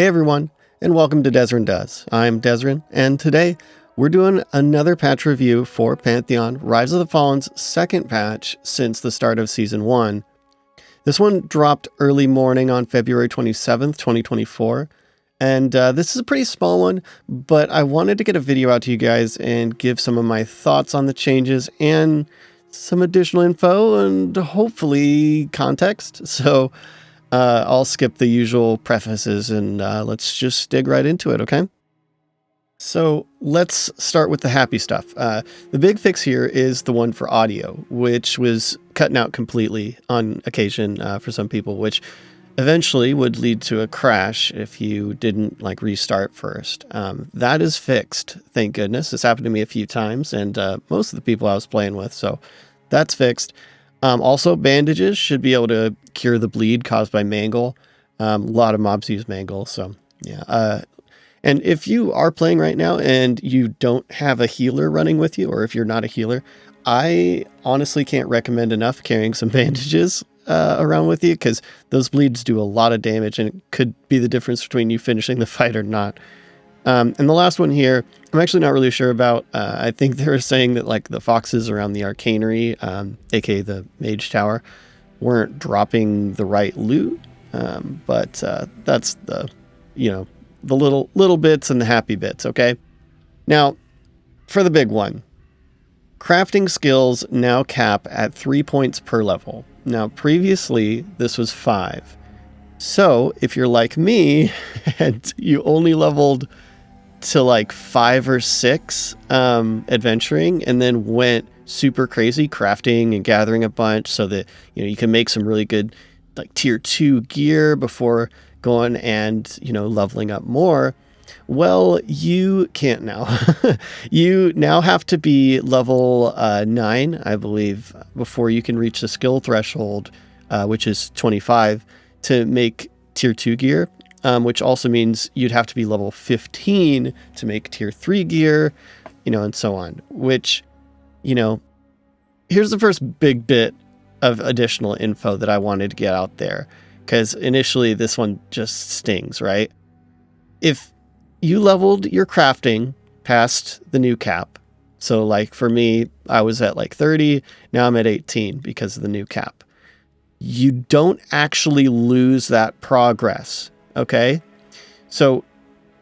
Hey everyone, and welcome to Desrin Does. I'm Desrin, and today we're doing another patch review for Pantheon, Rise of the Fallen's second patch since the start of Season 1. This one dropped early morning on February 27th, 2024, and this is a pretty small one, but I wanted to get a video out to you guys and give some of my thoughts on the changes and some additional info and hopefully context. So I'll skip the usual prefaces and let's just dig right into it, okay? So let's start with the happy stuff. The big fix here is the one for audio, which was cutting out completely on occasion for some people, which eventually would lead to a crash if you didn't restart first. That is fixed, thank goodness. This happened to me a few times and most of the people I was playing with, so that's fixed. Also, bandages should be able to cure the bleed caused by mangle. A lot of mobs use mangle, so yeah. And if you are playing right now and you don't have a healer running with you, or if you're not a healer, I honestly can't recommend enough carrying some bandages around with you, because those bleeds do a lot of damage and it could be the difference between you finishing the fight or not. And the last one here, I'm actually not really sure about. I think they were saying that the foxes around the Arcanery, aka the Mage Tower, weren't dropping the right loot. But that's the, the little bits and the happy bits, okay? Now, for the big one, crafting skills now cap at 3 points per level. Now, previously, this was 5. So, if you're like me, and you only leveled to 5 or 6 adventuring and then went super crazy crafting and gathering a bunch so that you can make some really good tier 2 gear before going and leveling up more, well, you can't now. You now have to be level 9, I believe, before you can reach the skill threshold, which is 25, to make tier 2 gear. Which also means you'd have to be level 15 to make tier 3 gear, and so on. Which, here's the first big bit of additional info that I wanted to get out there. Because initially this one just stings, right? If you leveled your crafting past the new cap, so for me, I was at 30, now I'm at 18 because of the new cap. You don't actually lose that progress. Okay, so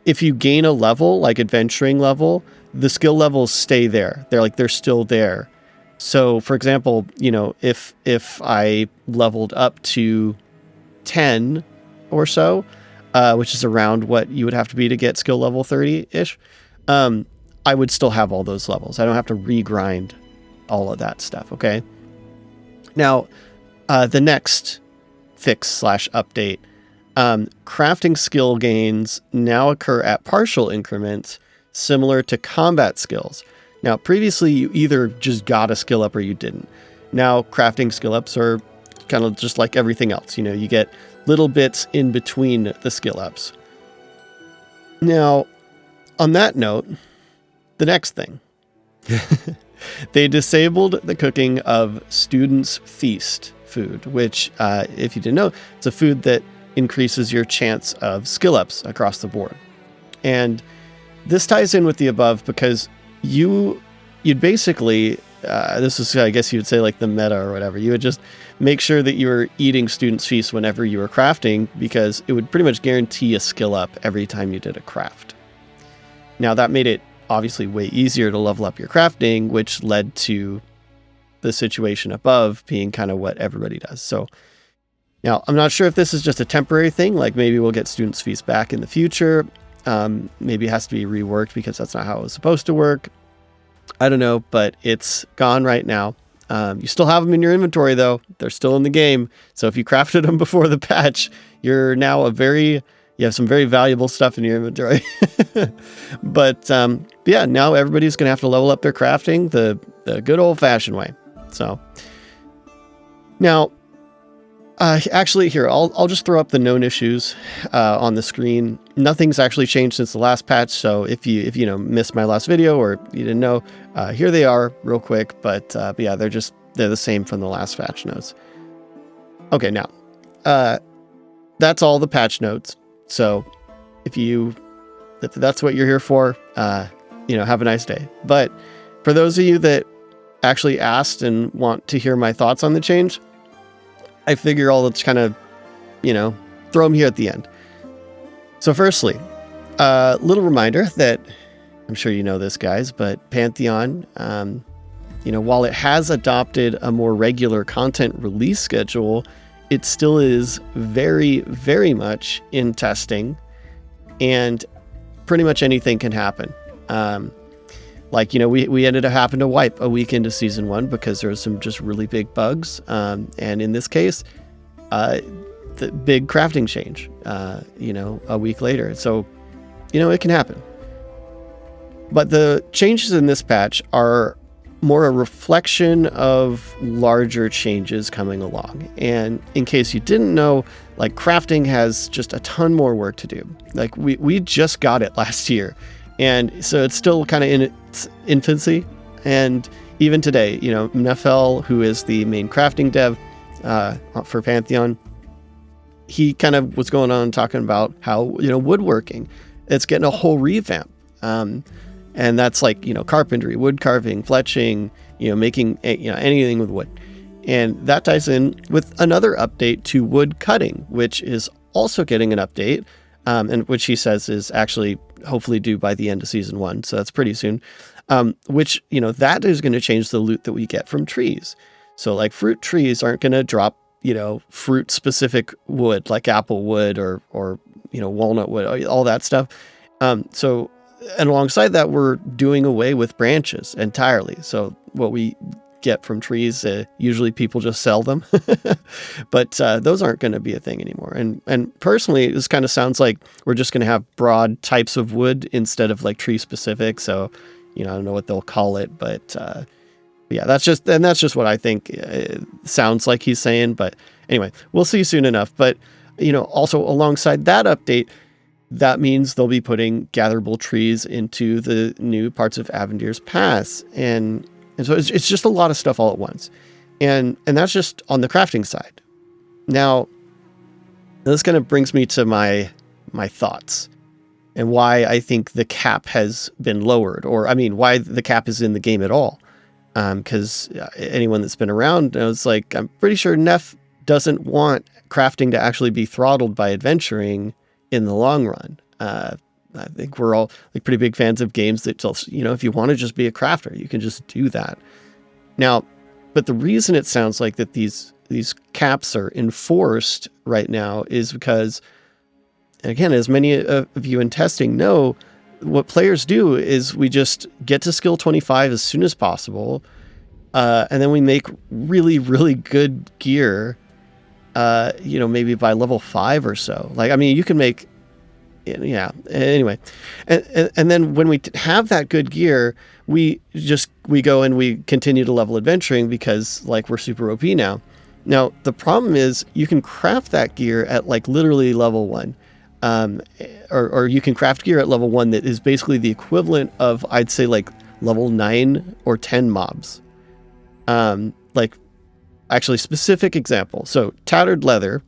if you gain a level, adventuring level, the skill levels stay there. They're still there. So, for example, if I leveled up to 10 or so, which is around what you would have to be to get skill level 30-ish, I would still have all those levels. I don't have to regrind all of that stuff, okay? Now, the next fix/update, crafting skill gains now occur at partial increments, similar to combat skills. Now, previously, you either just got a skill up or you didn't. Now, crafting skill ups are kind of just like everything else. You get little bits in between the skill ups. Now, on that note, the next thing. They disabled the cooking of Student's Feast food, which, if you didn't know, it's a food that increases your chance of skill ups across the board. And this ties in with the above because you'd basically, this is, I guess you'd say the meta or whatever, you would just make sure that you were eating Student's Feast whenever you were crafting, because it would pretty much guarantee a skill up every time you did a craft. Now that made it obviously way easier to level up your crafting, which led to the situation above being kind of what everybody does. So now, I'm not sure if this is just a temporary thing, maybe we'll get Student's Feast back in the future. Maybe it has to be reworked because that's not how it was supposed to work. I don't know, but it's gone right now. You still have them in your inventory, though. They're still in the game. So if you crafted them before the patch, you're now you have some very valuable stuff in your inventory. But yeah, now everybody's going to have to level up their crafting the good old-fashioned way. So now, actually, here, I'll just throw up the known issues on the screen. Nothing's actually changed since the last patch, so if you missed my last video or you didn't know, here they are real quick, but yeah, they're the same from the last patch notes. Okay, now, that's all the patch notes. So if that's what you're here for, have a nice day. But for those of you that actually asked and want to hear my thoughts on the change, I figure I'll just kind of, throw them here at the end. So firstly, a little reminder that I'm sure you know this, guys, but Pantheon, while it has adopted a more regular content release schedule, it still is very, very much in testing, and pretty much anything can happen. We ended up having to wipe a week into season 1 because there was some just really big bugs. And in this case, the big crafting change, a week later. So, it can happen. But the changes in this patch are more a reflection of larger changes coming along. And in case you didn't know, crafting has just a ton more work to do. We just got it last year. And so it's still kind of in its infancy. And even today, Nefel, who is the main crafting dev for Pantheon, he kind of was going on talking about how, woodworking, it's getting a whole revamp. And that's carpentry, wood carving, fletching, making, anything with wood. And that ties in with another update to wood cutting, which is also getting an update, and which he says is actually hopefully due by the end of season 1. So that's pretty soon, which, that is going to change the loot that we get from trees. So fruit trees aren't going to drop, fruit specific wood like apple wood or walnut wood, all that stuff. And alongside that, we're doing away with branches entirely. So what we get from trees, usually people just sell them, but those aren't going to be a thing anymore. And personally, this kind of sounds like we're just going to have broad types of wood instead of tree specific. So, I don't know what they'll call it, but yeah, that's just what I think sounds like he's saying. But anyway, we'll see soon enough. But, also alongside that update, that means they'll be putting gatherable trees into the new parts of Avendir's Pass. And so it's just a lot of stuff all at once. And that's just on the crafting side. Now, this kind of brings me to my thoughts and why I think the cap has been lowered, or why the cap is in the game at all. Because anyone that's been around knows, I'm pretty sure Neff doesn't want crafting to actually be throttled by adventuring in the long run. I think we're all pretty big fans of games that tell, if you want to just be a crafter, you can just do that. Now, but the reason it sounds like that these caps are enforced right now is because, again, as many of you in testing know, what players do is we just get to skill 25 as soon as possible, and then we make really, really good gear, maybe by level 5 or so. You can make, anyway. And then when we have that good gear, we go and we continue to level adventuring because we're super OP now. Now, the problem is you can craft that gear at literally level 1. Or you can craft gear at level 1 that is basically the equivalent of, I'd say, level 9 or 10 mobs. Actually, specific example. So, tattered leather,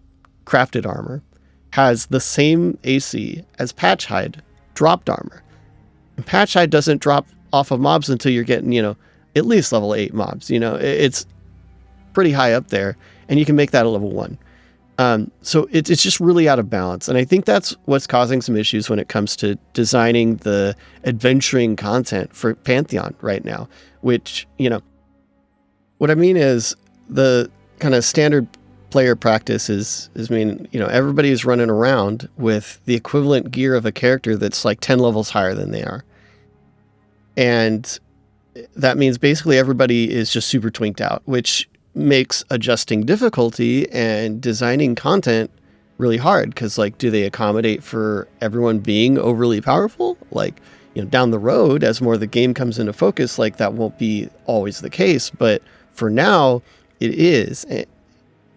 crafted armor, has the same AC as patch hide, dropped armor. And patch hide doesn't drop off of mobs until you're getting, at least level 8 mobs. It's pretty high up there, and you can make that a level 1. So it's just really out of balance. And I think that's what's causing some issues when it comes to designing the adventuring content for Pantheon right now, which, what I mean is the kind of standard player practice is everybody is running around with the equivalent gear of a character that's 10 levels higher than they are. And that means basically everybody is just super twinked out, which makes adjusting difficulty and designing content really hard. Because do they accommodate for everyone being overly powerful? Down the road, as more of the game comes into focus, that won't be always the case. But for now, it is.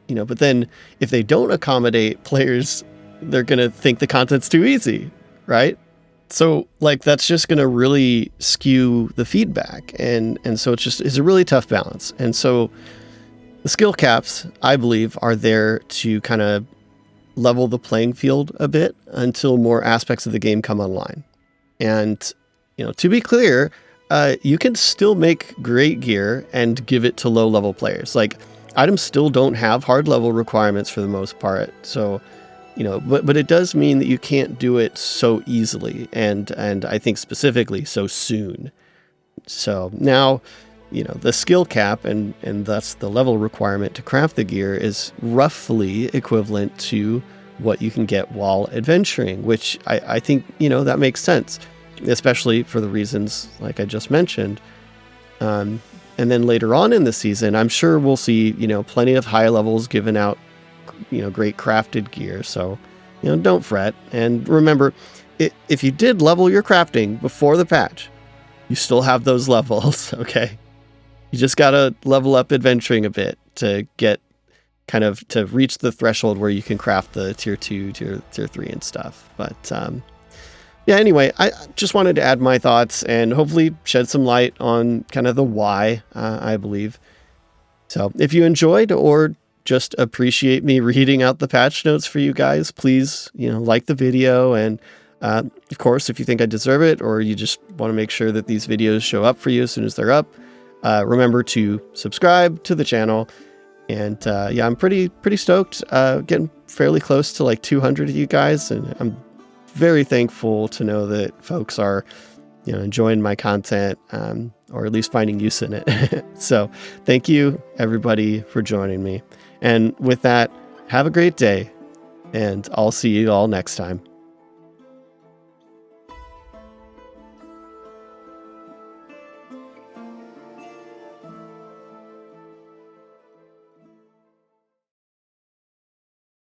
But then if they don't accommodate players, they're going to think the content's too easy, right? So that's just going to really skew the feedback. And so it's a really tough balance. And so the skill caps, I believe, are there to kind of level the playing field a bit until more aspects of the game come online. And, to be clear, you can still make great gear and give it to low level players. Like, items still don't have hard level requirements for the most part. So, but it does mean that you can't do it so easily. And I think specifically so soon. So now, the skill cap and thus the level requirement to craft the gear is roughly equivalent to what you can get while adventuring, which I think, that makes sense, especially for the reasons like I just mentioned. And then later on in the season, I'm sure we'll see, plenty of high levels giving out, great crafted gear. So, don't fret. And remember, if you did level your crafting before the patch, you still have those levels, okay? You just gotta level up adventuring a bit to get to reach the threshold where you can craft the tier 2, tier 3 and stuff. But yeah, anyway, I just wanted to add my thoughts and hopefully shed some light on kind of the why, I believe. So if you enjoyed or just appreciate me reading out the patch notes for you guys, please, like the video. And of course, if you think I deserve it or you just want to make sure that these videos show up for you as soon as they're up, remember to subscribe to the channel. And yeah, I'm pretty stoked, getting fairly close to like 200 of you guys. And I'm very thankful to know that folks are, enjoying my content, or at least finding use in it. So thank you everybody for joining me. And with that, have a great day and I'll see you all next time.